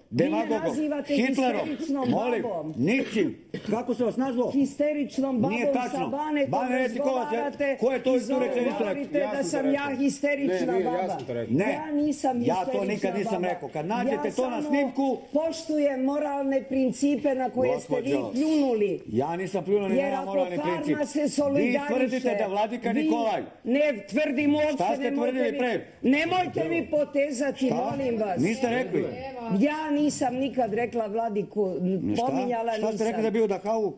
demagogom, Hitlerom, molim, ničim. Kako se vas nazvao? Histeričnom babom sa Banetom razgovarate i govorite da sam ja histerična baba. Ja nisam histerična baba. Ja to nikad nisam rekao. Kad nađete to na snimku... Poštujem moralne principe na koje ste vi pljunuli. Ja nisam pljunuo ni na moralni princip. Vi tvrdite da vladika Nikolaj... Ne tvrdim uopšte. Šta ste tvrdili pre? Nemojte mi potezati, molim vas. Niste rekli? Ja nisam nikad rekla vladiku, pominjala nisam. Šta ste rekli da je bio u Dachau?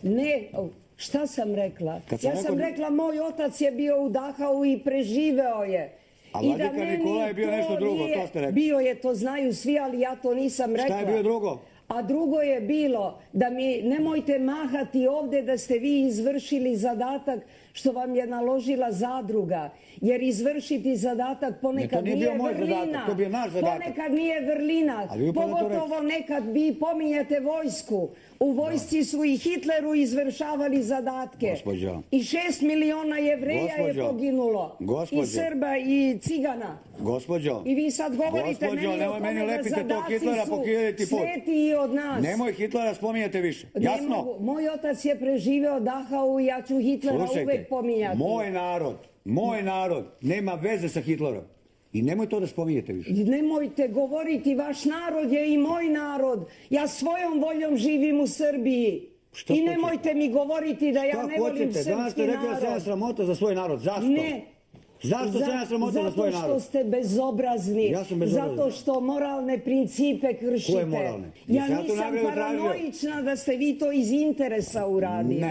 Ne, šta sam rekla? Ja sam rekla, moj otac je bio u Dachau i preživeo je. A vladika Nikolaj je bio nešto drugo, to ste rekli. Bio je, to znaju svi, ali ja to nisam rekla. Šta je bio drugo? A drugo je bilo da mi nemojte mahati ovde da ste vi izvršili zadatak što vam je naložila zadruga. Jer izvršiti zadatak ponekad nije vrlina. Ponekad nije vrlina. Pogotovo nekad vi pominjete vojsku. U vojsci su i Hitleru izvršavali zadatke. I 6 miliona Jevreja je poginulo. I Srba i Cigana. I vi sad govorite meni o tome da zadaci su sveti i od nas. Nemoj Hitlera spominjate više. Jasno? Moj otac je preživeo Dachau i ja ću Hitlera uvek pominjati. Moj narod nema veze sa Hitlerom. I nemoj to da spominjete više. Nemojte govoriti, vaš narod je i moj narod. Ja svojom voljom živim u Srbiji. I nemojte mi govoriti da ja ne volim srpski narod. Danas ste rekli da se ja sramota za svoj narod. Zašto? Ne. Zašto se ja sramota za svoj narod? Zato što ste bezobrazni. Ja sam bezobrazni. Zato što moralne principe kršite. Koje moralne? Ja nisam paranoična da ste vi to iz interesa uradili.